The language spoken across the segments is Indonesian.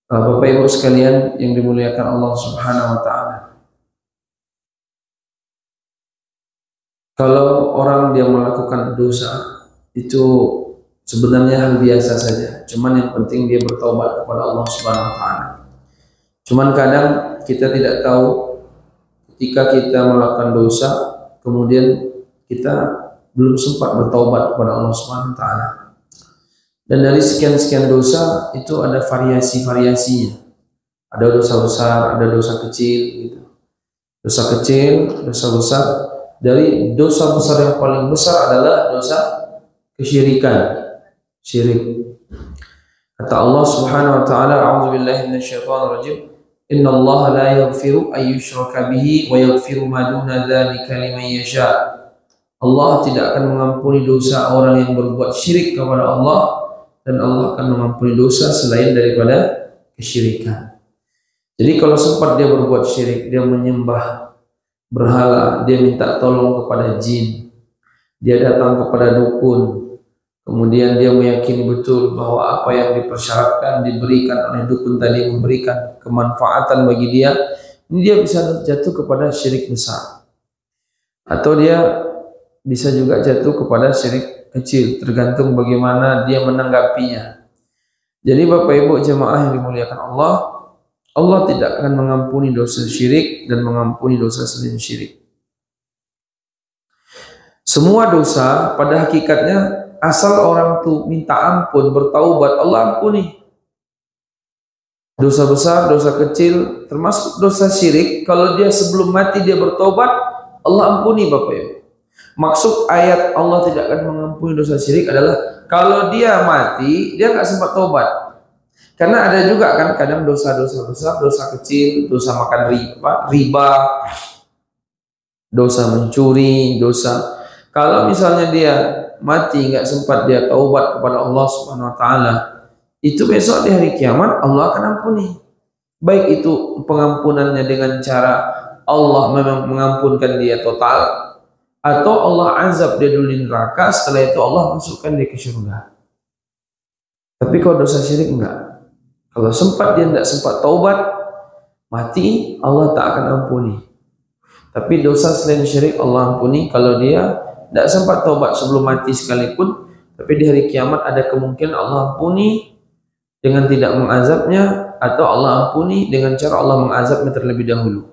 Bapak Ibu sekalian yang dimuliakan Allah Subhanahu wa taala. Kalau orang dia melakukan dosa itu sebenarnya hal biasa saja. Cuman yang penting dia bertobat kepada Allah Subhanahu wa taala. Cuman kadang kita tidak tahu ketika kita melakukan dosa kemudian kita belum sempat bertobat kepada Allah Subhanahu wa taala. Dan dari sekian-sekian dosa itu ada variasi-variasinya. Ada dosa besar, ada dosa kecil gitu. Dosa kecil, dosa besar. Dari dosa besar yang paling besar adalah dosa kesyirikan, syirik. Kata Allah Subhanahu wa taala, "A'udzubillahi minasyaitonir rajim. Innallaha la yaghfiru an yushraka bihi wa yaghfiru ma duna dzalika liman yasha." Allah tidak akan mengampuni dosa orang yang berbuat syirik kepada Allah, dan Allah akan mengampuni dosa selain daripada kesyirikan. Jadi kalau sempat dia berbuat syirik, dia menyembah berhala, dia minta tolong kepada jin, dia datang kepada dukun, kemudian dia meyakini betul bahwa apa yang dipersyaratkan diberikan oleh dukun tadi memberikan kemanfaatan bagi dia, ini dia bisa jatuh kepada syirik besar. Atau dia bisa juga jatuh kepada syirik kecil, tergantung bagaimana dia menanggapinya. Jadi Bapak Ibu jemaah yang dimuliakan Allah, Allah tidak akan mengampuni dosa syirik dan mengampuni dosa selain syirik. Semua dosa pada hakikatnya asal orang tuh minta ampun, bertaubat, Allah ampuni. Dosa besar, dosa kecil, termasuk dosa syirik, kalau dia sebelum mati dia bertobat, Allah ampuni Bapak Ibu. Maksud ayat Allah tidak akan mengampuni dosa syirik adalah kalau dia mati, dia nggak sempat tobat. Karena ada juga kan kadang dosa-dosa besar, dosa kecil, dosa makan riba, dosa mencuri, dosa. Kalau misalnya dia mati nggak sempat dia taubat kepada Allah Subhanahu wa taala, itu besok di hari kiamat Allah akan ampuni. Baik itu pengampunannya dengan cara Allah memang mengampunkan dia total, atau Allah azab dia dulu di neraka, setelah itu Allah masukkan dia ke surga. Tapi kalau dosa syirik enggak. Kalau sempat dia tidak sempat taubat, mati, Allah tak akan ampuni. Tapi dosa selain syirik Allah ampuni kalau dia tidak sempat taubat sebelum mati sekalipun, tapi di hari kiamat ada kemungkinan Allah ampuni dengan tidak mengazabnya, atau Allah ampuni dengan cara Allah mengazabnya terlebih dahulu.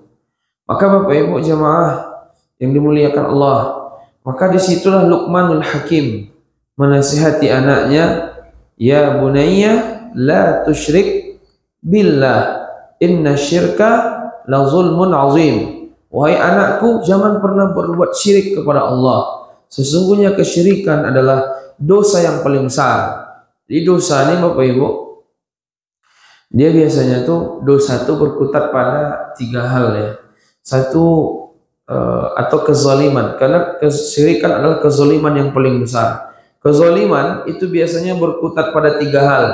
Maka Bapak Ibu jemaah yang dimuliakan Allah, maka disitulah Luqmanul Hakim menasihati anaknya, ya bunayya la tusyrik billah inna syirka la zulmun azim. Wahai anakku, jangan pernah berbuat syirik kepada Allah, sesungguhnya kesyirikan adalah dosa yang paling besar. Jadi dosa ini Bapak Ibu, dia biasanya tuh dosa itu berkutat pada tiga hal ya. Satu, atau kezaliman, karena kesyirikan adalah kezaliman yang paling besar. Kezaliman itu biasanya berkutat pada tiga hal.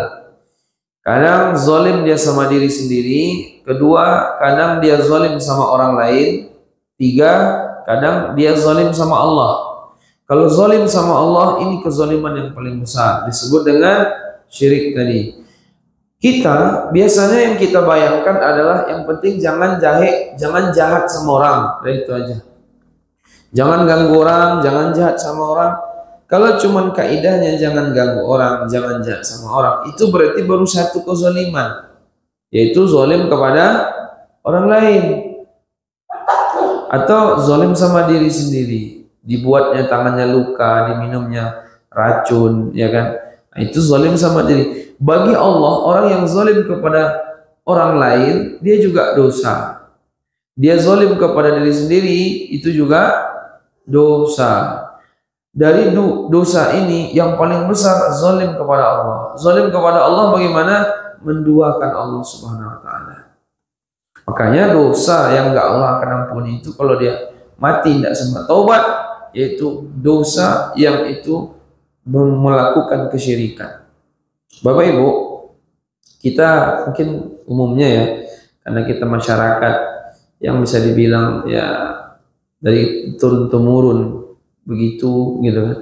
Kadang zalim dia sama diri sendiri, kedua kadang dia zalim sama orang lain, tiga kadang dia zalim sama Allah. Kalau zalim sama Allah, ini kezaliman yang paling besar, disebut dengan syirik tadi. Kita biasanya yang kita bayangkan adalah yang penting jangan jahat sama orang, itu aja. Jangan ganggu orang, jangan jahat sama orang. Kalau cuman kaidahnya jangan ganggu orang, jangan jahat sama orang, itu berarti baru satu kezaliman, yaitu zalim kepada orang lain. Atau zalim sama diri sendiri, dibuatnya tangannya luka, diminumnya racun, ya kan? Nah, itu zalim sama diri. Bagi Allah, orang yang zalim kepada orang lain, dia juga dosa. Dia zalim kepada diri sendiri, itu juga dosa. Dari dosa ini, yang paling besar zalim kepada Allah. Zalim kepada Allah bagaimana? Menduakan Allah Subhanahu wa taala. Makanya dosa yang enggak Allah akan ampuni itu kalau dia mati tidak sempat taubat, yaitu dosa yang itu melakukan kesyirikan. Bapak Ibu, kita mungkin umumnya ya, karena kita masyarakat yang bisa dibilang ya dari turun temurun begitu gitu kan,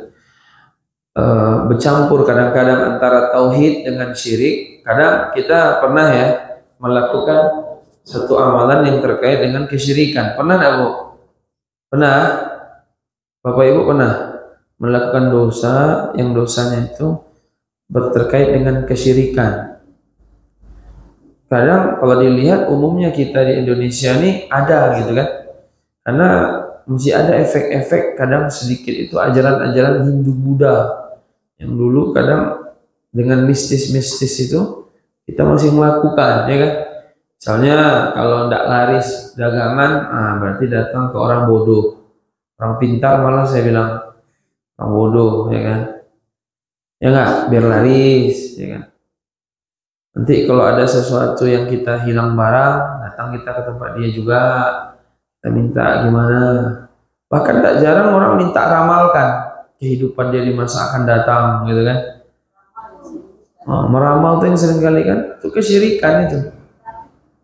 bercampur kadang-kadang antara tauhid dengan syirik. Kadang kita pernah ya melakukan satu amalan yang terkait dengan kesyirikan. Pernah enggak, Bu? Pernah? Bapak Ibu pernah melakukan dosa yang dosanya itu terkait dengan kesyirikan? Kadang kalau dilihat umumnya kita di Indonesia ini ada gitu kan, karena masih ada efek-efek kadang sedikit itu ajaran-ajaran Hindu Buddha yang dulu kadang dengan mistis-mistis itu kita masih melakukan, ya kan? Misalnya kalau tidak laris dagangan, berarti datang ke orang bodoh. Orang pintar malah saya bilang orang bodoh, ya kan? Ya enggak, biar laris, ya kan? Nanti kalau ada sesuatu yang kita hilang barang, datang kita ke tempat dia juga, kita minta gimana. Bahkan tak jarang orang minta ramalkan kehidupan dia di masa akan datang, gitu kan? Meramal tuh yang sering kali kan, itu kesyirikan itu.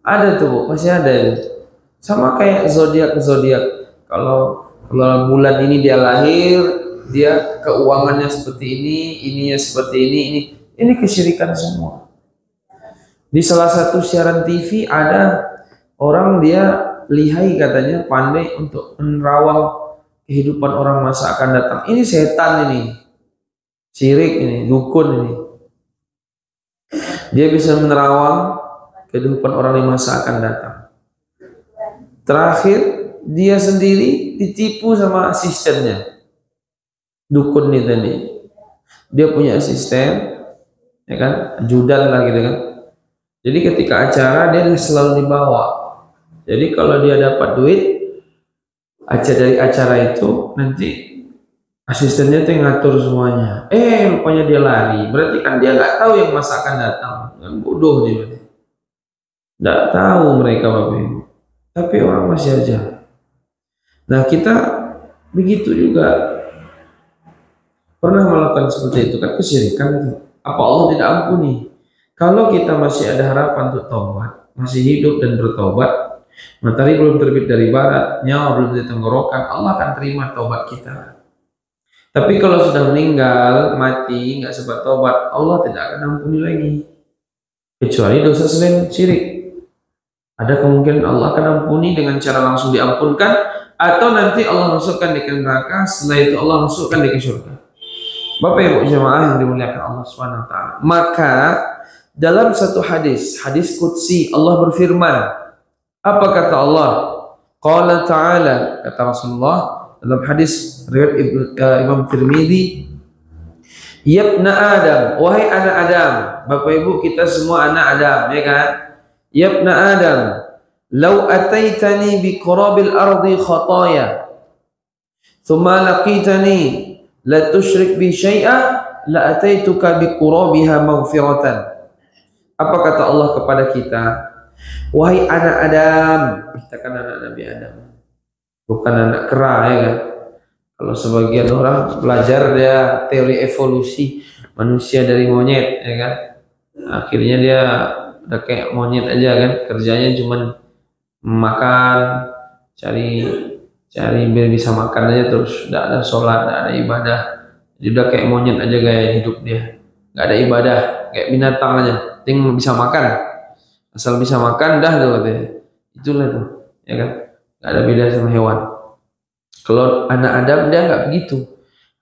Ada tuh, Bu, masih ada itu. Sama kayak zodiak. Kalau bulan ini dia lahir, dia keuangannya seperti ini, ininya seperti ini kesyirikan semua. Di salah satu siaran TV ada orang dia lihai katanya pandai untuk menerawang kehidupan orang masa akan datang. Ini setan ini, syirik ini, dukun ini. Dia bisa menerawang kehidupan orang di masa akan datang. Terakhir dia sendiri ditipu sama asistennya, dukun ini tadi. Dia punya asisten, ya kan, ajudan lah gitu kan. Jadi ketika acara dia selalu dibawa. Jadi kalau dia dapat duit dari acara itu, nanti asistennya tuh yang ngatur semuanya. Rupanya dia lari. Berarti kan dia nggak tahu yang masa akan datang. Kan bodoh dia. Nggak tahu mereka Bapak Ibu. Tapi orang masih aja. Nah kita begitu juga pernah melakukan seperti itu kan, kesyirikan itu. Apa Allah tidak ampuni? Kalau kita masih ada harapan untuk taubat, masih hidup dan bertobat, matahari belum terbit dari barat, nyawa belum di tenggorokan, Allah akan terima taubat kita. Tapi kalau sudah meninggal, mati, nggak sempat taubat, Allah tidak akan ampuni lagi. Kecuali dosa selain syirik. Ada kemungkinan Allah akan ampuni dengan cara langsung diampunkan, atau nanti Allah masukkan di neraka, setelah itu Allah masukkan di surga. Bapak Ibu jemaah yang dimuliakan Allah Subhanahu wa taala. Maka dalam satu hadis qudsi Allah berfirman, apa kata Allah? Qala ta'ala, kata Rasulullah dalam hadis riwayat Imam Tirmidzi, Yabna Adam, wahai anak Adam. Bapak Ibu kita semua anak Adam, ya kan? Yabna Adam, law ataitani bi qurabil ardi khataya thumma laqitani la tusyrik bi syai'a la ataituka bi qurabiha maghfiratan. Apa kata Allah kepada kita? Wahai anak Adam, kita kan anak Nabi Adam, bukan anak kera, ya kan? Kalau sebagian orang belajar dia teori evolusi manusia dari monyet, ya kan? Akhirnya dia udah kayak monyet aja kan, kerjanya cuman makan, cari biar bisa makan aja, terus tidak ada sholat, tidak ada ibadah. Jadi udah kayak monyet aja gaya hidup dia, nggak ada ibadah, kayak binatang aja, penting bisa makan, asal bisa makan dah tuh katanya. Itulah tuh, ya kan, nggak ada beda sama hewan. Kalau anak Adam dia nggak begitu.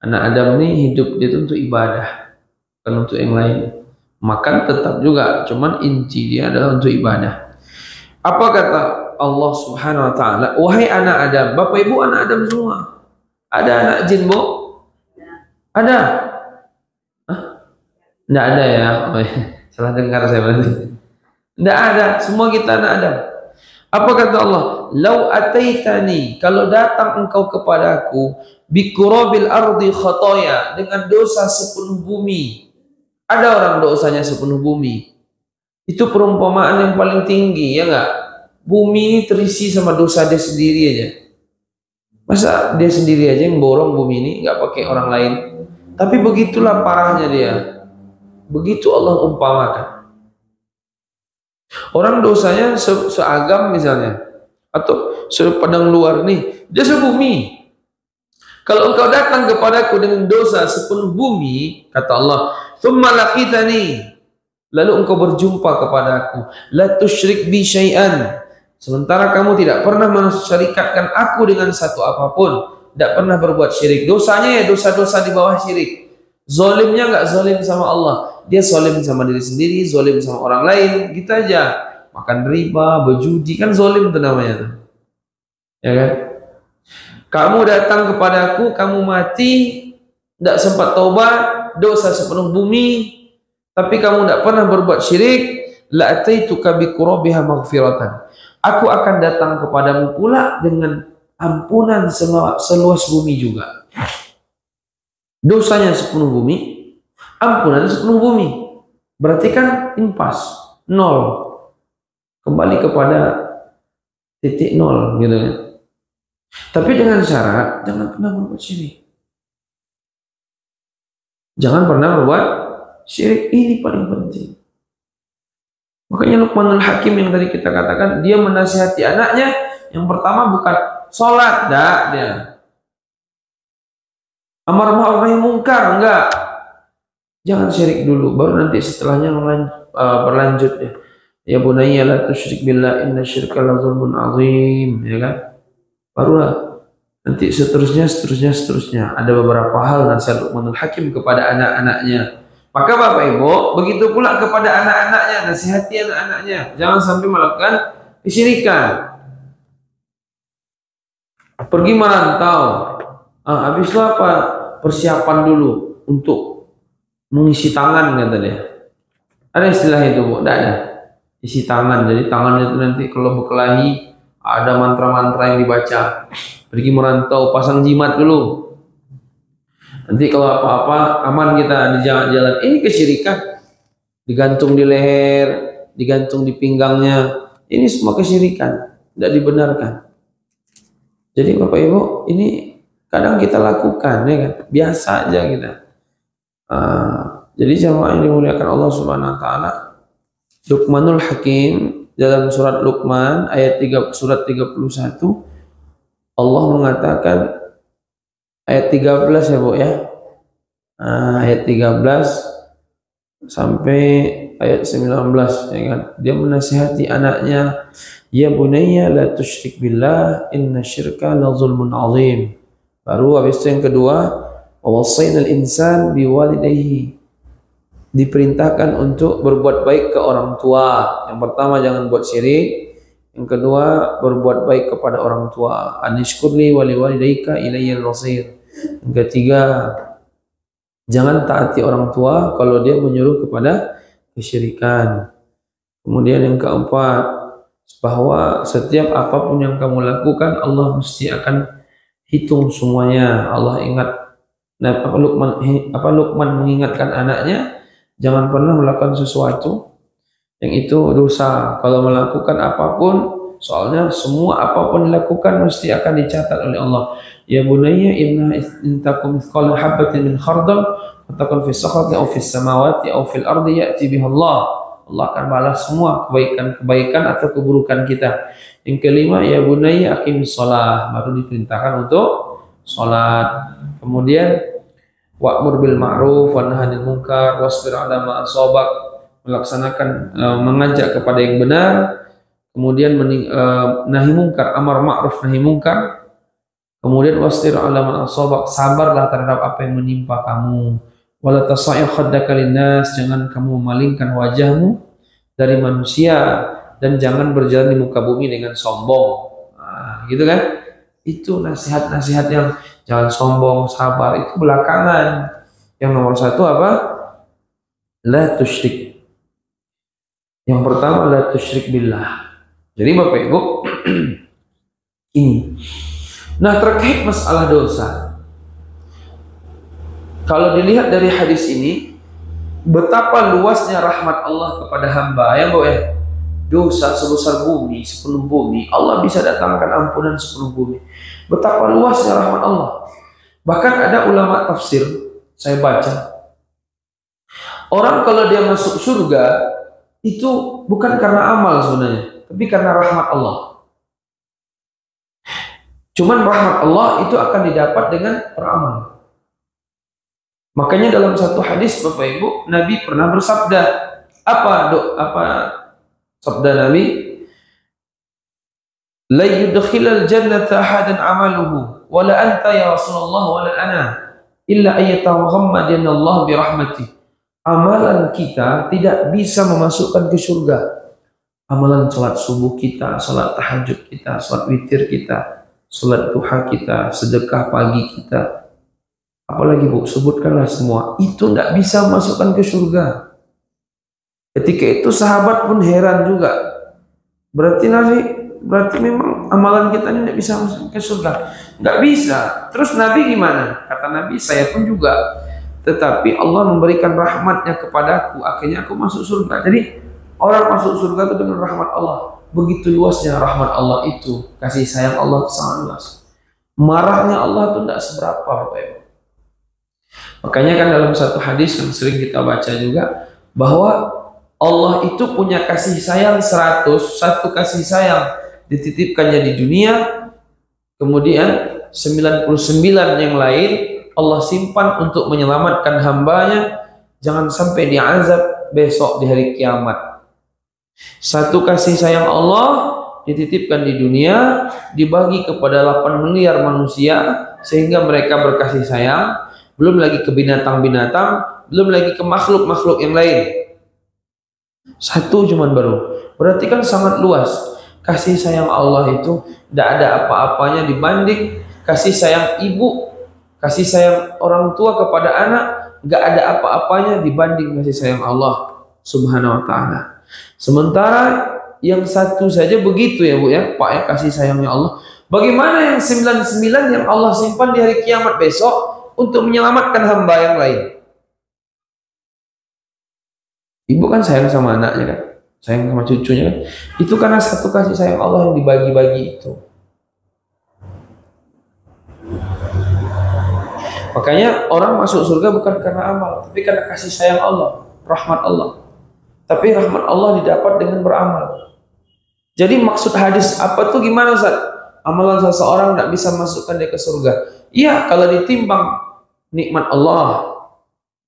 Anak Adam ini hidup dia tuh untuk ibadah, bukan untuk yang lain. Makan tetap juga, cuman inti dia adalah untuk ibadah. Apa kata Allah Subhanahu wa taala? Wahai anak Adam, Bapak Ibu anak Adam semua. Ada anak jin, Bu? Ada? Enggak ada ya? Oh, ya. Salah dengar saya berarti. Enggak ada, semua kita anak Adam. Apa kata Allah? Lau ataitani, kalau datang engkau kepadaku biqurabil ardi khataya, dengan dosa sepenuh bumi. Ada orang dosanya sepenuh bumi. Itu perumpamaan yang paling tinggi, ya enggak? Bumi ini terisi sama dosa dia sendiri aja. Masa dia sendiri aja yang borong bumi ini, enggak pakai orang lain. Tapi begitulah parahnya dia. Begitu Allah umpamakan. Orang dosanya seagam misalnya, atau sepadang luar nih, dia sebumi. Kalau engkau datang kepadaku dengan dosa sepenuh bumi, kata Allah, tsumma laqitani, lalu engkau berjumpa kepadaku, la tusyrik bi syai'an, sementara kamu tidak pernah mensyarikatkan aku dengan satu apapun, tidak pernah berbuat syirik. Dosanya ya dosa-dosa di bawah syirik. Zolimnya nggak zolim sama Allah, dia zolim sama diri sendiri, zolim sama orang lain, gitu aja. Makan riba, berjudi, kan zolim itu namanya tuh. Ya kan? Kamu datang kepadaku, kamu mati, tidak sempat taubat, dosa sepenuh bumi, tapi kamu tidak pernah berbuat syirik, la ataituka bi qurabiha maghfiratan. Aku akan datang kepadamu pula dengan ampunan seluas bumi juga. Dosanya sepenuh bumi, ampunan sepenuh bumi. Berarti kan impas, nol. Kembali kepada titik nol gitu kan. Tapi dengan syarat jangan pernah berbuat syirik. Jangan pernah berbuat syirik, ini paling penting. Makanya Luqmanul Hakim yang tadi kita katakan, dia menasihati anaknya, yang pertama bukan sholat, enggak dia. Amar ma'ruf nahi munkar, enggak. Jangan syirik dulu, baru nanti setelahnya berlanjut ya. Ya bunayya la tusyrik billah inna syirka la zulmun azim, ya kan? Barulah nanti seterusnya. Ada beberapa hal nasihat Luqmanul Hakim kepada anak-anaknya. Maka Bapak Ibu, begitu pula kepada anak-anaknya, nasihati anak-anaknya, jangan sampai melakukan kesyirikan. Pergi merantau, habis itu apa? Persiapan dulu untuk mengisi tangan, kata dia. Ada istilah itu, Bu? Tidak ada. Isi tangan, jadi tangannya itu nanti kalau berkelahi ada mantra-mantra yang dibaca. Pergi merantau, pasang jimat dulu. Nanti kalau apa-apa aman kita di jalan-jalan. Ini kesyirikan. Digantung di leher, digantung di pinggangnya. Ini semua kesyirikan, tidak dibenarkan. Jadi Bapak Ibu, ini kadang kita lakukan, ya kan? Biasa aja kita. Jadi jamaah yang dimuliakan Allah Subhanahu Wa Taala, Luqmanul Hakim dalam surat Luqman ayat 3, surat 31, Allah mengatakan ayat 13 ya Bu ya, ayat 13 sampai ayat 19 ya kan. Dia menasihati anaknya, ya bunayya la tusyrik billah inna syirka la zulmun azim. Baru habis itu yang kedua, wa wasainal insan biwalidayhi, diperintahkan untuk berbuat baik ke orang tua. Yang pertama jangan buat syirik, yang kedua berbuat baik kepada orang tua. Anishkurli wa liwalidayka ilayyal masir. Yang ketiga, jangan taati orang tua kalau dia menyuruh kepada kesyirikan. Kemudian yang keempat, bahwa setiap apapun yang kamu lakukan Allah mesti akan hitung semuanya. Allah ingat, Luqman mengingatkan anaknya, jangan pernah melakukan sesuatu yang itu dosa. Kalau melakukan apapun, soalnya semua apapun dilakukan mesti akan dicatat oleh Allah. Ya bunayya inna intakum mithqala habatin min khardal fatakun fi sakhati aw fis samawati aw fil ardi ya'ti biha Allah. Allah akan balas semua kebaikan atau keburukan kita. Yang kelima, ya bunayya aqimis shalah, baru diperintahkan untuk salat. Kemudian wa'mur bil ma'ruf wa nahy 'anil munkar wasbir 'ala ma asabak, melaksanakan mengajak kepada yang benar, kemudian nahi mungkar, amar ma'ruf nahi mungkar, kemudian wasbir 'ala ma asabak, sabarlah terhadap apa yang menimpa kamu. Wala tasa'ir khaddaka linnas, jangan kamu memalingkan wajahmu dari manusia, dan jangan berjalan di muka bumi dengan sombong. Gitu kan? Itu nasihat-nasihat yang jangan sombong, sabar, itu belakangan. Yang nomor satu apa? La tusyrik. Yang pertama la tusyrik billah. Jadi Bapak Ibu, ini. Nah, terkait masalah dosa, kalau dilihat dari hadis ini, betapa luasnya rahmat Allah kepada hamba. Ya Bu ya, dosa sebesar bumi, sepenuh bumi, Allah bisa datangkan ampunan sepenuh bumi. Betapa luasnya rahmat Allah. Bahkan ada ulama tafsir, saya baca, orang kalau dia masuk surga itu bukan karena amal sebenarnya, tapi karena rahmat Allah. Cuman rahmat Allah itu akan didapat dengan beramal. Makanya dalam satu hadis Bapak Ibu, Nabi pernah bersabda, Apa sabda Nabi? La yudkhilal jannata ahadan amaluhu wala anta ya Rasulullah wala ana illa ayyataghammadana Allah bi rahmatih. Amalan kita tidak bisa memasukkan ke surga. Amalan salat subuh kita, salat tahajud kita, salat witir kita, salat duha kita, sedekah pagi kita, apalagi Bu, sebutkanlah semua, itu tidak bisa masukkan ke surga. Ketika itu sahabat pun heran juga. Berarti memang amalan kita ini tidak bisa masuk ke surga. Nggak bisa. Terus Nabi gimana? Kata Nabi, saya pun juga. Tetapi Allah memberikan rahmatnya kepadaku, akhirnya aku masuk surga. Jadi orang masuk surga itu dengan rahmat Allah. Begitu luasnya rahmat Allah itu. Kasih sayang Allah sangat luas. Marahnya Allah itu tidak seberapa, Bapak Ibu. Makanya kan dalam satu hadis yang sering kita baca juga, bahwa Allah itu punya kasih sayang 100, satu kasih sayang dititipkannya di dunia, kemudian 99 yang lain Allah simpan untuk menyelamatkan hambanya, jangan sampai diazab besok di hari kiamat. Satu kasih sayang Allah dititipkan di dunia, dibagi kepada 8 miliar manusia, sehingga mereka berkasih sayang, belum lagi ke binatang-binatang, belum lagi ke makhluk-makhluk yang lain. Satu cuman baru. Berarti kan sangat luas. Kasih sayang Allah itu tidak ada apa-apanya dibanding kasih sayang ibu, kasih sayang orang tua kepada anak, nggak ada apa-apanya dibanding kasih sayang Allah Subhanahu wa ta'ala. Sementara yang satu saja begitu ya Bu ya, Pak ya, kasih sayangnya Allah. Bagaimana yang 99 yang Allah simpan di hari kiamat besok untuk menyelamatkan hamba yang lain? Ibu kan sayang sama anaknya kan, sayang sama cucunya kan. Itu karena satu kasih sayang Allah yang dibagi-bagi itu. Makanya orang masuk surga bukan karena amal, tapi karena kasih sayang Allah, rahmat Allah. Tapi rahmat Allah didapat dengan beramal. Jadi maksud hadis apa tuh gimana Ustaz? Amalan seseorang tidak bisa masukkan dia ke surga. Iya, kalau ditimbang nikmat Allah,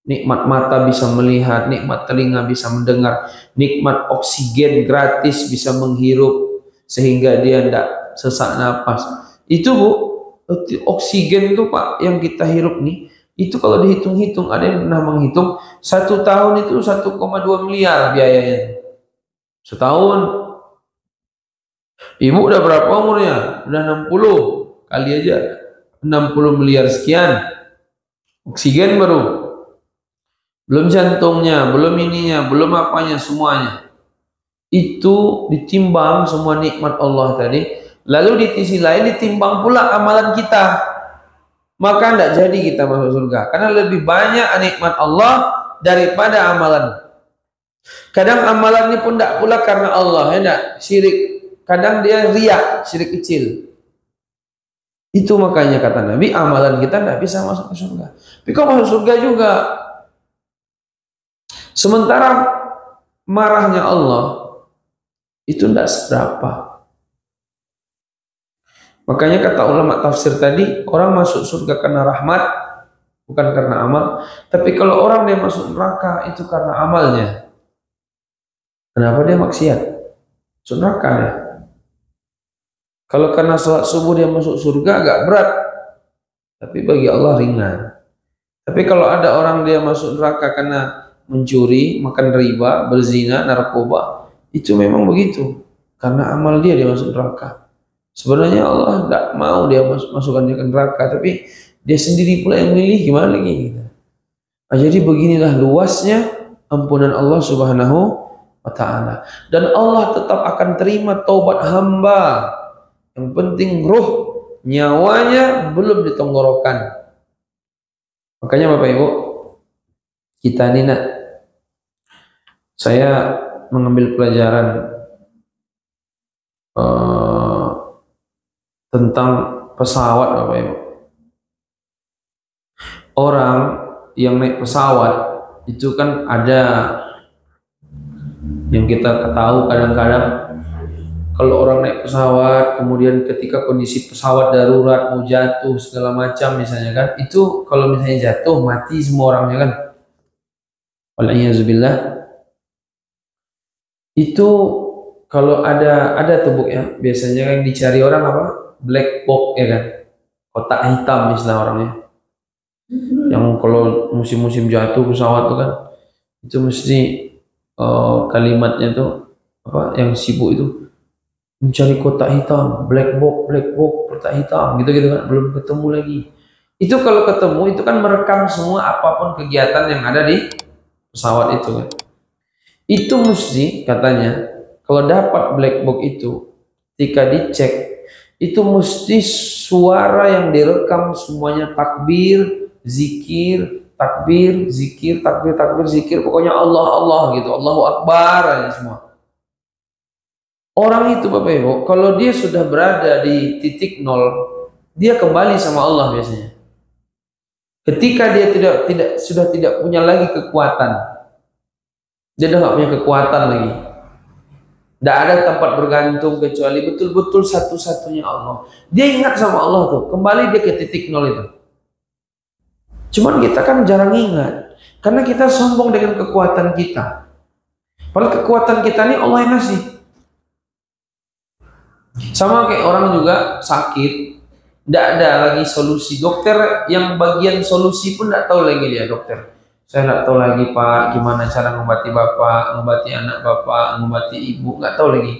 nikmat mata bisa melihat, nikmat telinga bisa mendengar, nikmat oksigen gratis bisa menghirup sehingga dia tidak sesak napas. Itu Bu, oksigen itu Pak yang kita hirup nih, itu kalau dihitung-hitung, ada yang pernah menghitung 1 tahun itu 1,2 miliar biayanya. Setahun. Ibu udah berapa umurnya? Udah 60, kali aja 60 miliar sekian. Oksigen baru. Belum jantungnya, belum ininya, belum apanya, semuanya. Itu ditimbang semua nikmat Allah tadi. Lalu di sisi lain ditimbang pula amalan kita. Maka tidak jadi kita masuk surga. Karena lebih banyak nikmat Allah daripada amalan. Kadang amalan ini pun tidak pula karena Allah, ya enggak? Syirik. Kadang dia riya, syirik kecil. Itu makanya kata Nabi, amalan kita tidak bisa masuk ke surga. Tapi kok masuk surga juga? Sementara marahnya Allah itu tidak seberapa. Makanya kata ulama tafsir tadi, orang masuk surga karena rahmat, bukan karena amal. Tapi kalau orang dia masuk neraka itu karena amalnya. Kenapa dia maksiat? Masuk neraka ya. Kalau karena sholat subuh dia masuk surga agak berat, tapi bagi Allah ringan. Tapi kalau ada orang dia masuk neraka karena mencuri, makan riba, berzina, narkoba, itu memang begitu. Karena amal dia masuk neraka. Sebenarnya Allah tidak mau dia masukkan dia ke neraka, tapi dia sendiri pula yang milih, gimana lagi? Nah, jadi beginilah luasnya ampunan Allah Subhanahu wa ta'ala. Dan Allah tetap akan terima taubat hamba. Yang penting ruh, nyawanya belum ditenggorokan. Makanya Bapak Ibu, kita ini saya mengambil pelajaran tentang pesawat Bapak Ibu. Orang yang naik pesawat itu kan ada yang kita ketahui kadang-kadang kalau orang naik pesawat kemudian ketika kondisi pesawat darurat mau jatuh segala macam misalnya kan, itu kalau misalnya jatuh mati semua orangnya kan. Wal'iyyazubillah. Itu kalau ada tuh Bu ya, biasanya yang dicari orang apa? Black box ya kan, kotak hitam istilah orangnya. Yang kalau musim-musim jatuh pesawat tuh kan, itu mesti kalimatnya tuh apa? Yang sibuk itu mencari kotak hitam, black box, kotak hitam, gitu-gitu kan, belum ketemu lagi. Itu kalau ketemu itu kan merekam semua apapun kegiatan yang ada di pesawat itu kan. Itu mesti katanya kalau dapat black box itu ketika dicek itu mesti suara yang direkam semuanya takbir, zikir, takbir, zikir, takbir, takbir, zikir, pokoknya Allah Allah gitu, Allahu Akbar aja semua. Orang itu Bapak Ibu, kalau dia sudah berada di titik nol, dia kembali sama Allah biasanya. Ketika dia sudah tidak punya lagi kekuatan, dia sudah nggak punya kekuatan lagi. Tidak ada tempat bergantung kecuali betul-betul satu-satunya Allah. Dia ingat sama Allah tuh, kembali dia ke titik nol itu. Cuman kita kan jarang ingat, karena kita sombong dengan kekuatan kita. Padahal kekuatan kita ini Allah yang ngasih. Sama kayak orang juga sakit, tidak ada lagi solusi. Dokter yang bagian solusi pun tidak tahu lagi dia dokter. Saya tidak tahu lagi Pak, gimana cara mengobati Bapak, mengobati anak Bapak, mengobati Ibu, nggak tahu lagi.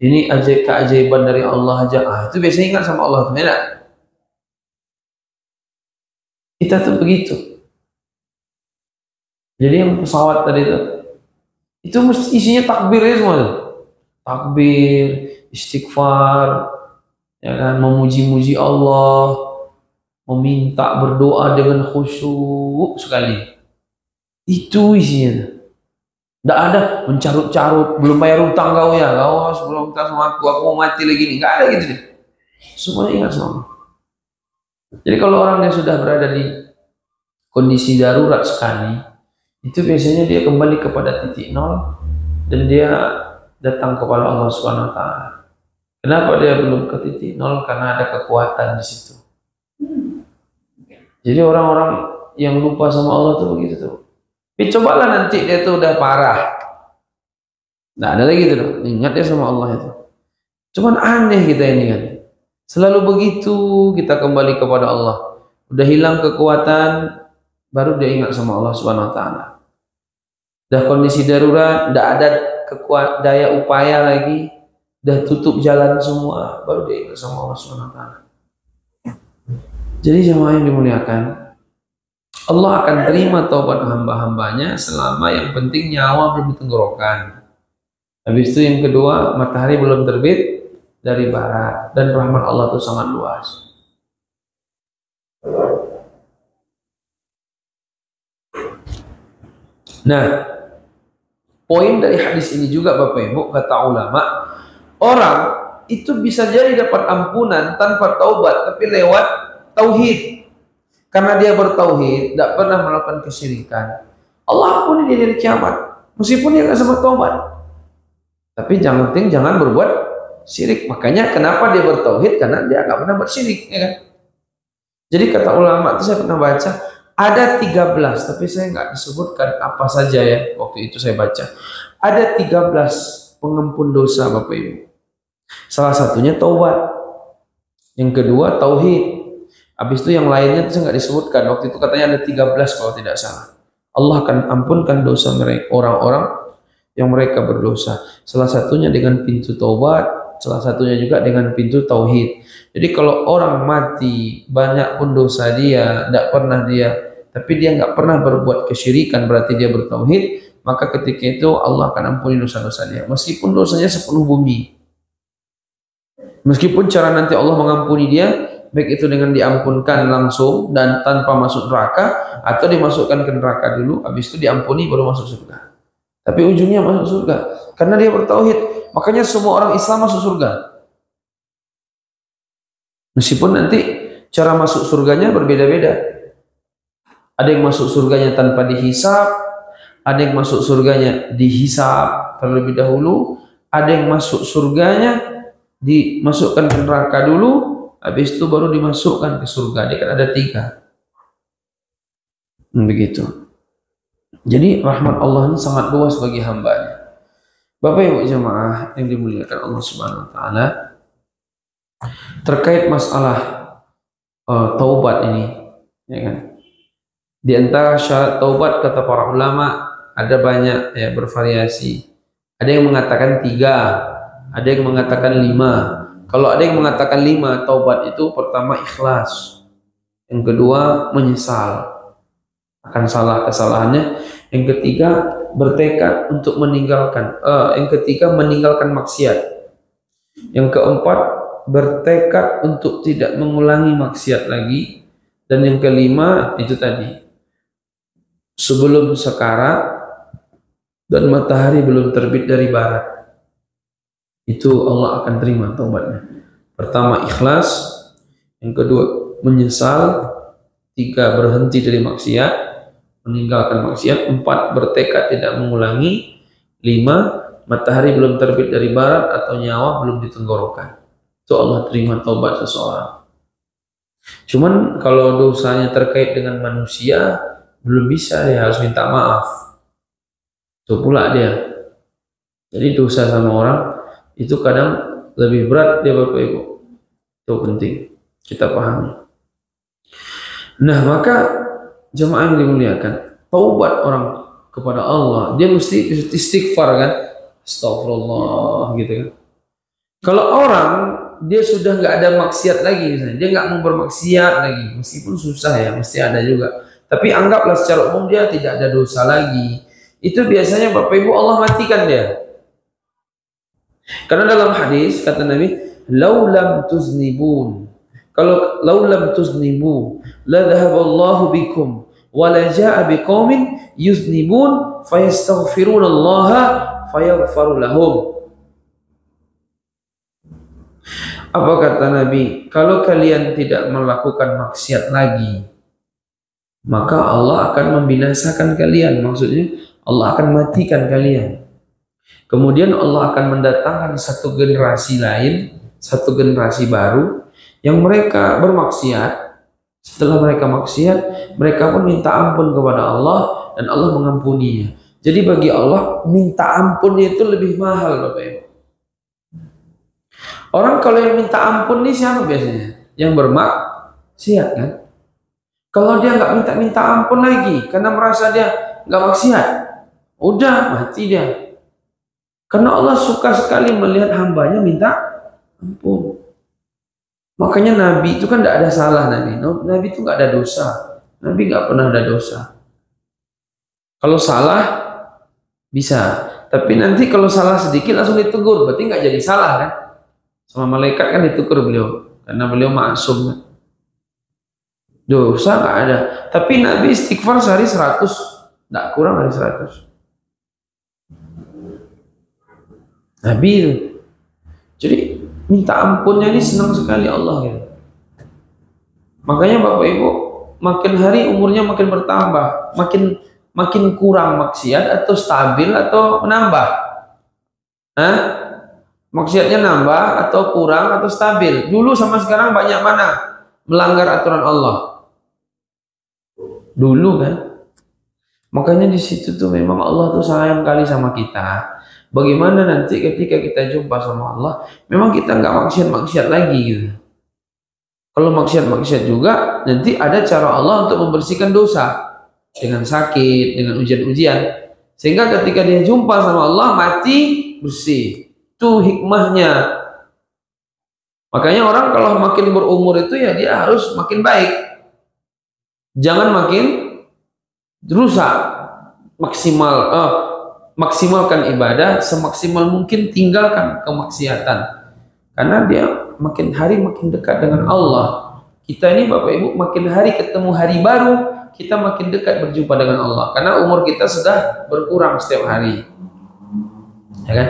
Ini keajaiban dari Allah aja. Itu biasanya ingat sama Allah, tidak? Kita tuh begitu. Jadi yang pesawat tadi itu mesti isinya takbirnya semua tuh. Takbir, istighfar, ya kan, memuji-muji Allah, meminta berdoa dengan khusyuk sekali. Itu isinya. Tidak ada mencarut-carut, belum bayar utang kau ya, kau harus belum utang sama aku mau mati lagi nih. Nggak ada gitu deh. Semuanya ingat sama. Jadi kalau orang yang sudah berada di kondisi darurat sekali, itu biasanya dia kembali kepada titik nol dan dia datang kepada Allah Subhanahu Wa Taala. Kenapa dia belum ke titik nol? Karena ada kekuatan di situ. Jadi orang-orang yang lupa sama Allah tuh begitu tuh. Tapi cobalah nanti dia tuh udah parah. Nah ada lagi tuh, ingat dia sama Allah itu. Cuman aneh kita ini kan. Selalu begitu kita kembali kepada Allah. Udah hilang kekuatan, baru dia ingat sama Allah Subhanahu Wa Taala. Udah kondisi darurat, udah ada daya upaya lagi, udah tutup jalan semua, baru dia ingat sama Allah Subhanahu Wa Taala. Jadi jemaah yang dimuliakan, Allah akan terima taubat hamba-hambanya selama yang penting nyawa belum ditenggorokan. Habis itu yang kedua, matahari belum terbit dari barat dan rahmat Allah itu sangat luas. Nah, poin dari hadis ini juga Bapak Ibu, kata ulama, orang itu bisa jadi dapat ampunan tanpa taubat tapi lewat tauhid. Karena dia bertauhid, tidak pernah melakukan kesyirikan, Allah ampuni dia dari kiamat, meskipun dia nggak sempat taubat. Tapi jangan berbuat syirik. Makanya kenapa dia bertauhid? Karena dia nggak pernah bersyirik, ya kan? Jadi kata ulama itu saya pernah baca ada 13, tapi saya nggak disebutkan apa saja ya. Waktu itu saya baca ada 13 pengampun dosa Bapak Ibu. Salah satunya taubat, yang kedua tauhid. Habis itu yang lainnya itu nggak disebutkan. Waktu itu katanya ada 13 kalau tidak salah. Allah akan ampunkan dosa mereka, orang-orang yang mereka berdosa. Salah satunya dengan pintu taubat, salah satunya juga dengan pintu tauhid. Jadi kalau orang mati banyak pun dosa dia, tidak pernah dia, tapi dia nggak pernah berbuat kesyirikan, berarti dia bertauhid, maka ketika itu Allah akan ampuni dosa-dosa dia, meskipun dosanya sepenuh bumi. Meskipun cara nanti Allah mengampuni dia, baik itu dengan diampunkan langsung dan tanpa masuk neraka, atau dimasukkan ke neraka dulu, habis itu diampuni baru masuk surga. Tapi ujungnya masuk surga, karena dia bertauhid. Makanya semua orang Islam masuk surga. Meskipun nanti cara masuk surganya berbeda-beda. Ada yang masuk surganya tanpa dihisab, ada yang masuk surganya dihisab terlebih dahulu, ada yang masuk surganya dimasukkan ke neraka dulu, habis itu baru dimasukkan ke surga. Dia kan ada 3. Begitu. Jadi rahmat Allah ini sangat luas bagi hambanya. Bapak Ibu jemaah yang dimuliakan Allah Subhanahu wa taala, terkait masalah taubat ini, ya kan? Di antara syarat taubat kata para ulama ada banyak, ya, bervariasi. Ada yang mengatakan 3, ada yang mengatakan 5. Kalau ada yang mengatakan 5, taubat itu pertama ikhlas, yang kedua menyesal akan kesalahannya, yang ketiga bertekad untuk meninggalkan, yang ketiga meninggalkan maksiat, yang keempat bertekad untuk tidak mengulangi maksiat lagi, dan yang kelima itu tadi, sebelum sekarat dan matahari belum terbit dari barat, itu Allah akan terima taubatnya. Pertama ikhlas, yang kedua menyesal, 3 berhenti dari maksiat, meninggalkan maksiat, 4 bertekad tidak mengulangi, 5 matahari belum terbit dari barat atau nyawa belum ditenggorokan. Itu Allah terima taubat seseorang. Cuman kalau dosanya terkait dengan manusia, belum bisa, dia harus minta maaf. Itu pula dia. Jadi dosa sama orang itu kadang lebih berat dia, Bapak Ibu. Itu penting kita pahami. Nah, maka jemaah yang dimuliakan, taubat orang kepada Allah, dia mesti istighfar kan, astagfirullah gitu kan. Kalau orang dia sudah nggak ada maksiat lagi, misalnya dia nggak mau bermaksiat lagi, meskipun susah ya, mesti ada juga. Tapi anggaplah secara umum dia tidak ada dosa lagi, itu biasanya Bapak Ibu Allah matikan dia. Karena dalam hadis kata Nabi, laulam tuznibun, kalau laulam tuznibu la dhahaballahu bikum wa la jaa biqaumin yuznibun fayastaghfirunallaha fayaghfaru lahum. Apa kata Nabi? Kalau kalian tidak melakukan maksiat lagi, maka Allah akan membinasakan kalian. Maksudnya Allah akan matikan kalian. Kemudian Allah akan mendatangkan satu generasi lain, satu generasi baru yang mereka bermaksiat. Setelah mereka maksiat, mereka pun minta ampun kepada Allah dan Allah mengampuninya. Jadi bagi Allah minta ampunnya itu lebih mahal, Bapak Ibu. Orang kalau yang minta ampun ini siapa biasanya? Yang bermaksiat kan? Kalau dia nggak minta ampun lagi karena merasa dia nggak maksiat, udah mati dia. Karena Allah suka sekali melihat hambanya minta ampun. Makanya Nabi itu kan tidak ada salah, Nabi itu nggak ada dosa, Nabi nggak pernah ada dosa. Kalau salah bisa, tapi nanti kalau salah sedikit langsung ditegur, berarti nggak jadi salah kan? Sama malaikat kan ditegur beliau, karena beliau maksum kan? Dosa nggak ada. Tapi Nabi istighfar sehari 100, nggak kurang dari 100. Nabi itu. Jadi minta ampunnya ini senang sekali Allah gitu. Makanya Bapak Ibu, makin hari umurnya makin bertambah, makin kurang maksiat atau stabil atau menambah? Hah? Maksiatnya nambah atau kurang atau stabil? Dulu sama sekarang banyak mana melanggar aturan Allah? Dulu kan. Makanya di situ tuh memang Allah tuh sayang kali sama kita. Bagaimana nanti ketika kita jumpa sama Allah, memang kita nggak maksiat-maksiat lagi gitu. Kalau maksiat-maksiat juga, nanti ada cara Allah untuk membersihkan dosa dengan sakit, dengan ujian-ujian, sehingga ketika dia jumpa sama Allah mati bersih. Itu hikmahnya. Makanya orang kalau makin berumur itu ya dia harus makin baik, jangan makin rusak. Maksimalkan ibadah semaksimal mungkin, tinggalkan kemaksiatan, karena dia makin hari makin dekat dengan Allah. Kita ini Bapak Ibu makin hari ketemu hari baru, kita makin dekat berjumpa dengan Allah, karena umur kita sudah berkurang setiap hari, ya kan?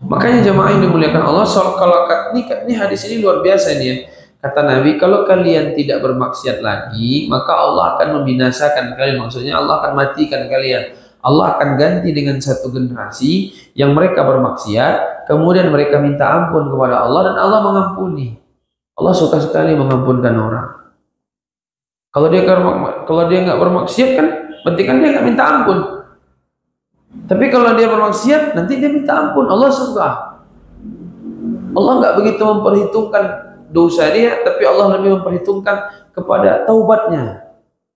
Makanya jemaah yang dimuliakan Allah, kalau ini hadis ini luar biasa ini ya. Kata Nabi, kalau kalian tidak bermaksiat lagi, maka Allah akan membinasakan kalian. Maksudnya Allah akan matikan kalian. Allah akan ganti dengan satu generasi yang mereka bermaksiat, kemudian mereka minta ampun kepada Allah dan Allah mengampuni. Allah suka sekali mengampunkan orang. Kalau dia nggak bermaksiat kan, berarti kan dia nggak minta ampun. Tapi kalau dia bermaksiat, nanti dia minta ampun, Allah surga. Allah nggak begitu memperhitungkan dosa dia, tapi Allah lebih memperhitungkan kepada taubatnya.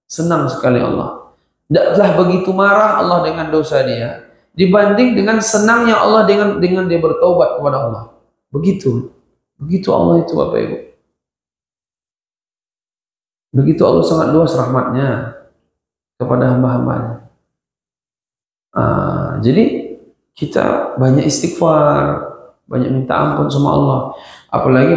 Senang sekali Allah. Tidaklah begitu marah Allah dengan dosa dia, dibanding dengan senangnya Allah dengan dia bertaubat kepada Allah. Begitu Allah itu, Bapak Ibu. Begitu Allah sangat luas rahmatnya kepada hamba-hambanya. Jadi kita banyak istighfar, banyak minta ampun sama Allah. Apalagi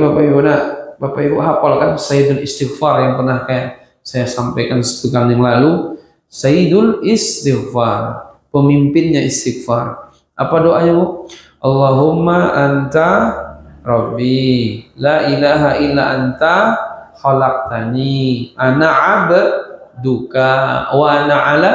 Bapak Ibu hafal kan Sayyidul Istighfar yang pernah kayak saya sampaikan sepekan yang lalu. Sayyidul Istighfar, pemimpinnya istighfar. Apa doanya, Bu? Allahumma anta Rabbi, la ilaha illa anta khalaqtani, ana abduka wa ana ala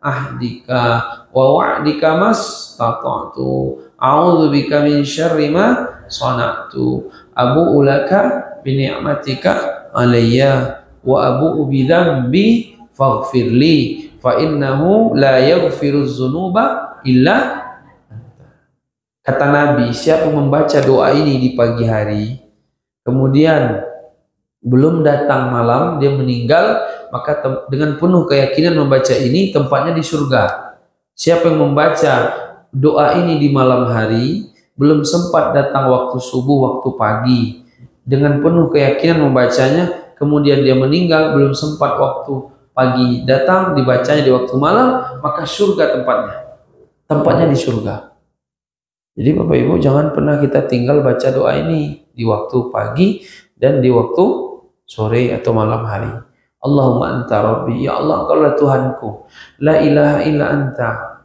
ahdika wa wa'dika mastata'tu, a'udzubika min syarri ma sana'tu, abu'u laka bi ni'matika alayya wa abu'u bi dzambi faghfirli fa innahu la yaghfiruz dzunuba illa. Kata Nabi, siapa membaca doa ini di pagi hari, kemudian belum datang malam, dia meninggal, maka dengan penuh keyakinan membaca ini, tempatnya di surga. Siapa yang membaca doa ini di malam hari, belum sempat datang waktu subuh, waktu pagi, dengan penuh keyakinan membacanya, kemudian dia meninggal, belum sempat waktu pagi datang, dibacanya di waktu malam, maka surga tempatnya di surga. Jadi Bapak Ibu jangan pernah kita tinggal baca doa ini di waktu pagi dan di waktu sore atau malam hari. Allahumma anta Rabbi, ya Allah Engkaulah Tuhanku, la ilaha illa anta,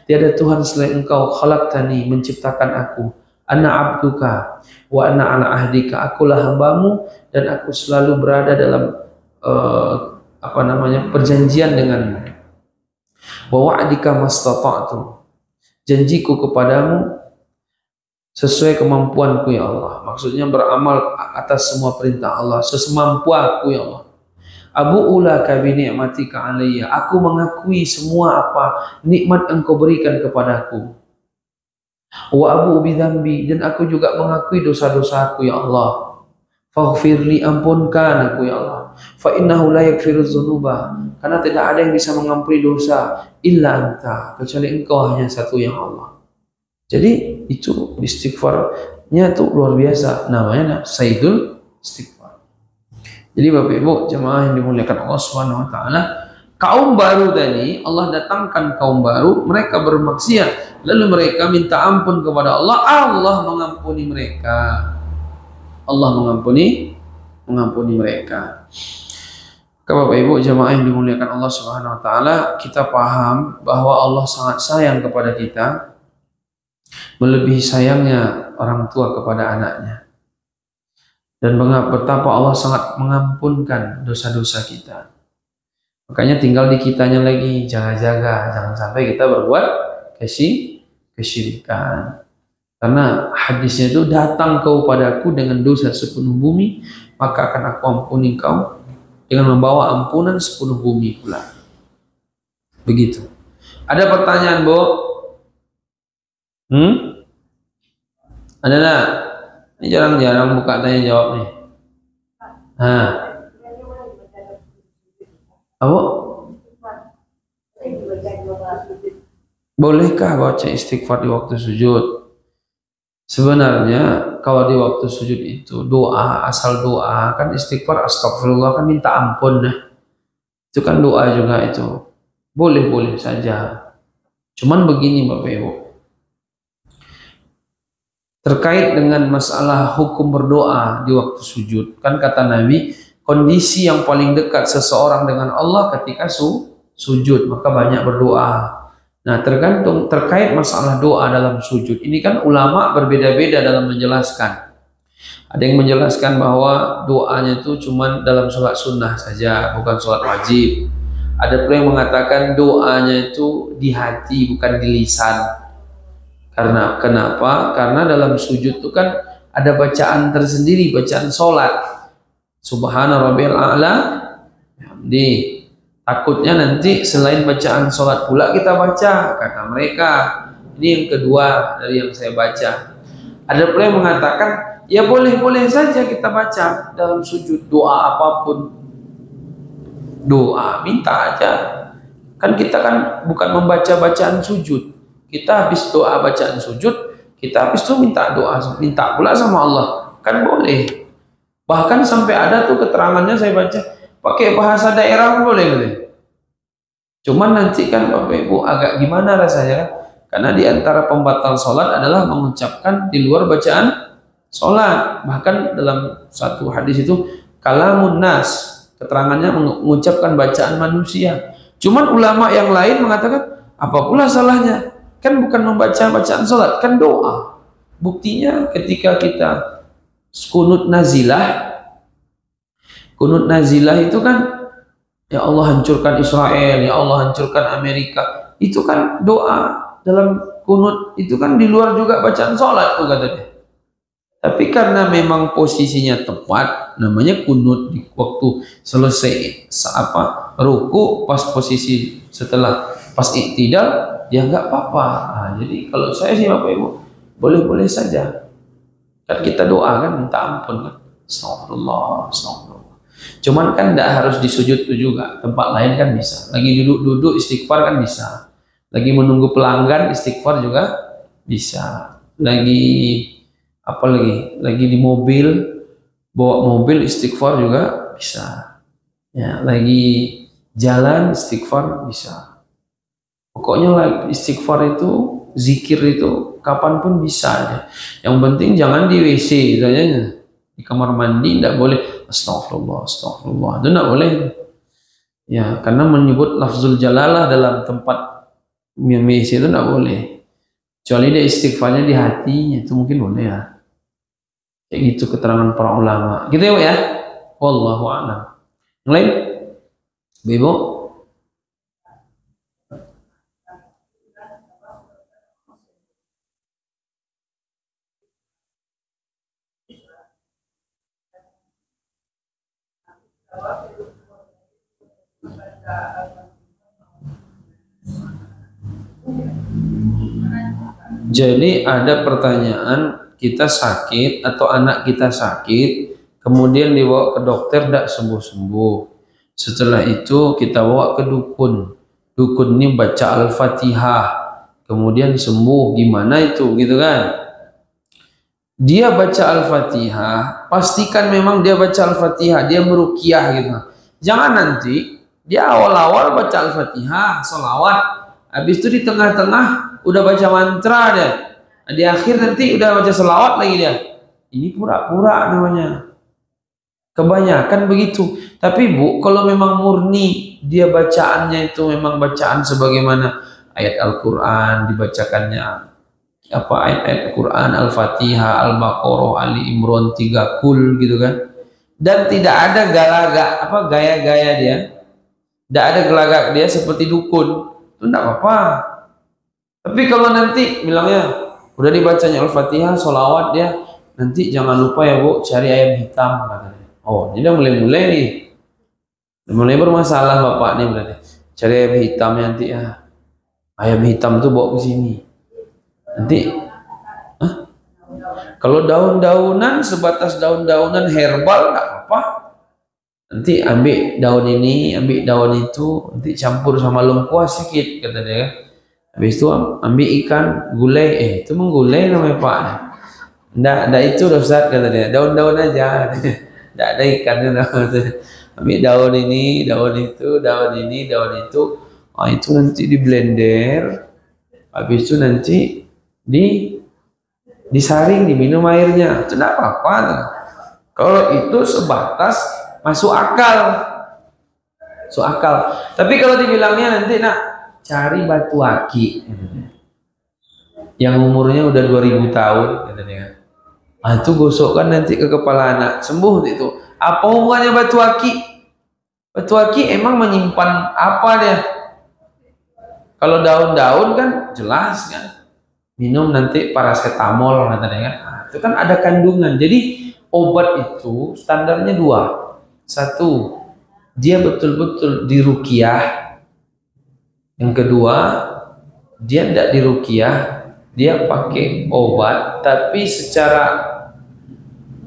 tiada Tuhan selain Engkau, khalaqtani, menciptakan aku, ana abduka wa ana ala ahdika, akulah hambamu dan aku selalu berada dalam perjanjian denganmu. Wa wa'dika mastata'tu, janjiku kepadamu sesuai kemampuanku ya Allah. Maksudnya beramal atas semua perintah Allah sesemampu aku ya Allah. Abu'u laka bi ni'matika alayya, aku mengakui semua apa nikmat Engkau berikan kepadaku. Wa abu'u bi dzambi, dan aku juga mengakui dosa-dosaku ya Allah. Faghfirli, ampunkan aku ya Allah. Fa innahu la yaghfiruz dzunuba, karena tidak ada yang bisa mengampuni dosa illa anta, kecuali Engkau hanya satu yang Allah. Jadi itu istighfarnya tuh luar biasa, namanya Sayyidul Istighfar. Jadi Bapak Ibu jemaah yang dimuliakan Allah Subhanahu wa taala, kaum baru tadi Allah datangkan kaum baru, mereka bermaksiat, lalu mereka minta ampun kepada Allah, Allah mengampuni mereka. Allah mengampuni mereka. Bapak Ibu jemaah yang dimuliakan Allah Subhanahu wa taala, kita paham bahwa Allah sangat sayang kepada kita, melebihi sayangnya orang tua kepada anaknya, dan betapa Allah sangat mengampunkan dosa-dosa kita. Makanya tinggal di kitanya lagi, jaga-jaga jangan sampai kita berbuat kesyirikan. Karena hadisnya itu, datang kau padaku dengan dosa sepenuh bumi, maka akan aku ampuni kau dengan membawa ampunan sepenuh bumi pula. Begitu. Ada pertanyaan, Bu? Ada nggak? Ini jarang-jarang buka tanya jawab nih. Apa? Bolehkah baca istighfar di waktu sujud? Sebenarnya kalau di waktu sujud itu doa, asal doa kan istighfar, astagfirullah kan minta ampun, nah. Itu kan doa juga itu. Boleh-boleh saja. Cuman begini Bapak Ibu, terkait dengan masalah hukum berdoa di waktu sujud, kan kata Nabi, kondisi yang paling dekat seseorang dengan Allah ketika sujud, maka banyak berdoa. Nah, terkait masalah doa dalam sujud, ini kan ulama berbeda-beda dalam menjelaskan. Ada yang menjelaskan bahwa doanya itu cuma dalam sholat sunnah saja, bukan sholat wajib. Ada pula yang mengatakan doanya itu di hati, bukan di lisan. Karena kenapa? Karena dalam sujud itu kan ada bacaan tersendiri, bacaan sholat. Subhana rabbiyal a'la, hamdi. Takutnya nanti selain bacaan sholat pula kita baca, kata mereka. Ini yang kedua dari yang saya baca. Ada pula yang mengatakan, ya boleh-boleh saja kita baca dalam sujud, doa apapun. Doa, minta aja. Kan kita kan bukan membaca bacaan sujud. Kita habis doa bacaan sujud, kita habis itu minta doa, minta pula sama Allah. Kan boleh. Bahkan sampai ada tuh keterangannya saya baca, pakai bahasa daerah pun boleh. Cuman nanti kan Bapak Ibu agak gimana rasanya kan? Karena di antara pembatal sholat adalah mengucapkan di luar bacaan sholat. Bahkan dalam satu hadis itu kalamun nas, keterangannya mengucapkan bacaan manusia. Cuman ulama yang lain mengatakan apa pula salahnya? Kan bukan membaca bacaan sholat, kan doa. Buktinya ketika kita kunut nazilah itu kan ya Allah hancurkan Israel, ya Allah hancurkan Amerika. Itu kan doa dalam kunut, itu kan di luar juga bacaan sholat tuh katanya. Tapi karena memang posisinya tepat, namanya kunut di waktu selesai ruku, pas posisi setelah pas iktidal, ya nggak apa-apa. Nah, jadi kalau saya sih Bapak Ibu, boleh-boleh saja. Kan kita doa kan minta ampun kan. Astagfirullah, astagfirullah. Cuman kan tidak harus di sujud itu juga, tempat lain kan bisa. Lagi duduk-duduk istighfar kan bisa. Lagi menunggu pelanggan istighfar juga bisa. Lagi apa lagi? Lagi di mobil, bawa mobil istighfar juga bisa. Ya, lagi jalan istighfar bisa. Pokoknya istighfar itu, zikir itu kapanpun bisa. Yang penting jangan di WC, misalnya di kamar mandi tidak boleh astagfirullah, astagfirullah, itu tidak boleh. Ya, karena menyebut lafzul jalalah dalam tempat WC itu tidak boleh. Kecuali dia istighfarnya di hatinya, itu mungkin boleh ya. Kayak gitu keterangan para ulama. Gitu ya, wallahu a'lam. Yang lain, Ibu? Jadi ada pertanyaan, kita sakit atau anak kita sakit, kemudian dibawa ke dokter tidak sembuh-sembuh. Setelah itu kita bawa ke dukun. Dukun ini baca Al-Fatihah, kemudian sembuh. Gimana itu gitu kan? Dia baca Al-Fatihah, pastikan memang dia baca Al-Fatihah, dia meruqyah gitu. Jangan nanti dia awal-awal baca Al-Fatihah, sholawat, habis itu di tengah-tengah udah baca mantra dia, di akhir nanti udah baca sholawat lagi dia. Ini pura-pura namanya. Kebanyakan begitu. Tapi Bu, kalau memang murni dia bacaannya itu memang bacaan sebagaimana ayat Al-Quran dibacakannya, apa ayat-ayat Al-Quran, Al-Fatihah, Al-Baqarah, Ali Imran, 3 kul gitu kan. Dan tidak ada gaya-gaya dia, tidak ada gelagak dia seperti dukun, itu tidak apa-apa. Tapi kalau nanti bilangnya udah dibacanya Al-Fatihah, sholawat dia, nanti jangan lupa ya Bu, cari ayam hitam katanya. Oh, ini udah mulai nih, mulai bermasalah bapak nih berarti. Cari ayam hitam nanti ya, ayam hitam tuh bawa ke sini. Nanti, kalau daun-daunan sebatas daun-daunan herbal nggak apa-apa. Nanti ambil daun ini, ambil daun itu, nanti campur sama lengkuas sedikit kata dia. Habis itu ambil ikan gulai, itu menggulai namanya Pak. Nggak itu udah Ustaz kata dia. Daun-daun aja, nggak ada ikannya. Ambil daun ini, daun itu, daun ini, daun itu. Oh, itu nanti di blender. Habis itu nanti disaring, diminum airnya. Itu tidak apa-apa. Kalau itu sebatas masuk akal. Masuk akal. Tapi kalau dibilangnya nanti cari batu aki yang umurnya udah 2000 tahun katanya. Itu gosokkan nanti ke kepala anak, sembuh itu. Apa hubungannya batu aki? Batu aki emang menyimpan apa dia? Kalau daun-daun kan jelas kan, minum nanti paracetamol katanya kan. Itu kan ada kandungan. Jadi obat itu standarnya 2. 1, dia betul-betul diruqyah. Yang kedua, dia tidak diruqyah, dia pakai obat, tapi secara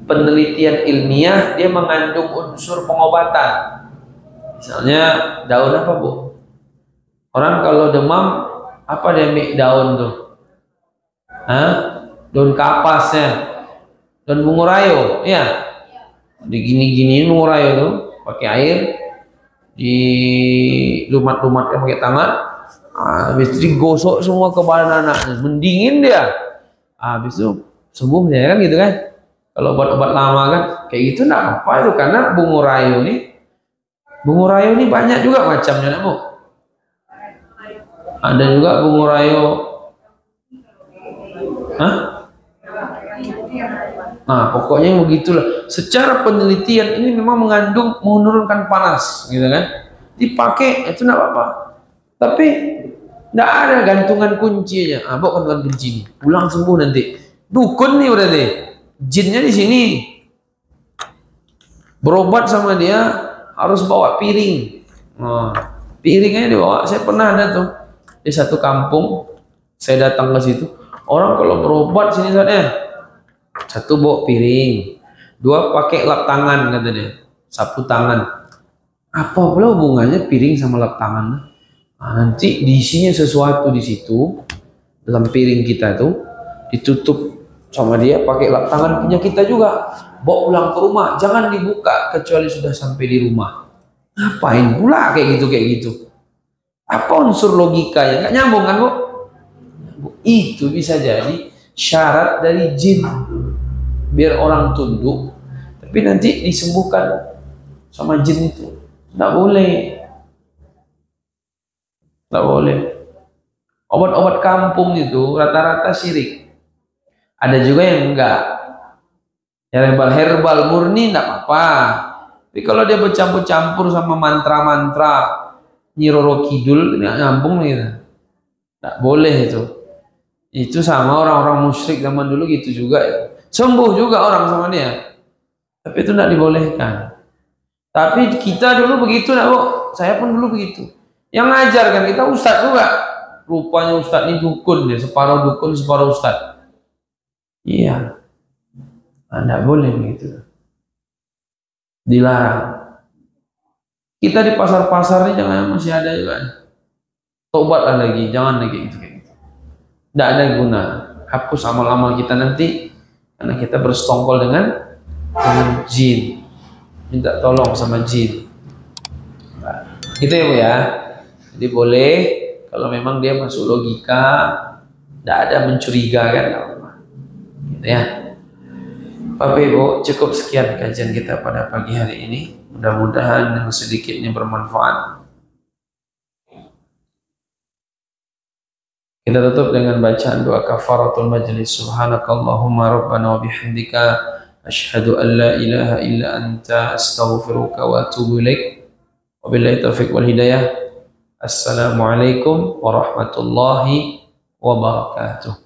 penelitian ilmiah dia mengandung unsur pengobatan. Misalnya daun apa, Bu? Orang kalau demam apa dia ambil daun tuh? Hah? Daun kapasnya, daun bunga rayo, ya. Digini-giniin bunga rayo tuh, pakai air, di lumat-lumatkan pakai tangan, habis itu digosok semua ke badan anaknya, mendingin dia, habis itu sembuh dia kan gitu kan. Kalau obat-obat lama kan kayak gitu enggak apa itu, karena bunga rayo ini banyak juga macamnya, Bu. Ada juga bunga rayo. Hah? Nah, pokoknya begitulah. Secara penelitian ini memang mengandung menurunkan panas, gitu kan? Dipakai itu enggak apa-apa. Tapi enggak ada gantungan kuncinya. Bawa gantungan kunci ini. Pulang sembuh nanti. Dukun nih berarti. Jinnya di sini. Berobat sama dia harus bawa piring. Piringnya dibawa. Saya pernah ada tuh di satu kampung. Saya datang ke situ. Orang kalau berobat sini saatnya, satu bawa piring, dua pakai lap tangan katanya, sapu tangan. Apa pula hubungannya piring sama lap tangan? Nanti diisinya sesuatu di situ dalam piring kita tuh ditutup sama dia pakai lap tangan punya kita juga. Bawa pulang ke rumah, jangan dibuka kecuali sudah sampai di rumah. Ngapain pula kayak gitu? Apa unsur logikanya? Nggak nyambung kan, Bu? Itu bisa jadi syarat dari jin biar orang tunduk, tapi nanti disembuhkan sama jin itu. Nggak boleh. Obat-obat kampung itu rata-rata syirik. Ada juga yang enggak. Herbal murni enggak apa-apa. Tapi kalau dia bercampur-campur sama mantra-mantra Nyi Roro Kidul, enggak nyambung gitu. Enggak boleh itu. Itu sama orang-orang musyrik zaman dulu gitu juga ya. Sembuh juga orang sama dia. Tapi itu enggak dibolehkan. Tapi kita dulu begitu enggak, Bu? Saya pun dulu begitu. Yang ngajarkan kita ustadz juga. Rupanya ustadz ini dukun ya, separuh dukun, separuh ustadz. Iya. Enggak boleh begitu. Dilarang. Kita di pasar-pasar ini jangan masih ada juga. Tobatlah lagi, jangan lagi gitu. Tidak ada guna. Hapus amal-amal kita nanti karena kita bersekongkol dengan jin. Minta tolong sama jin. Gitu ya, Bu ya. Jadi boleh kalau memang dia masuk logika, tidak ada mencurigakan, gitu ya. Bapak Ibu, cukup sekian kajian kita pada pagi hari ini. Mudah-mudahan yang sedikitnya bermanfaat. Kita tutup dengan bacaan doa kafaratul majlis. Subhanakallahumma rabbana wa bihamdika asyhadu an la ilaha illa anta astaghfiruka wa atubu ilaik. Wabillahi taufiq wal hidayah. Assalamualaikum warahmatullahi wabarakatuh.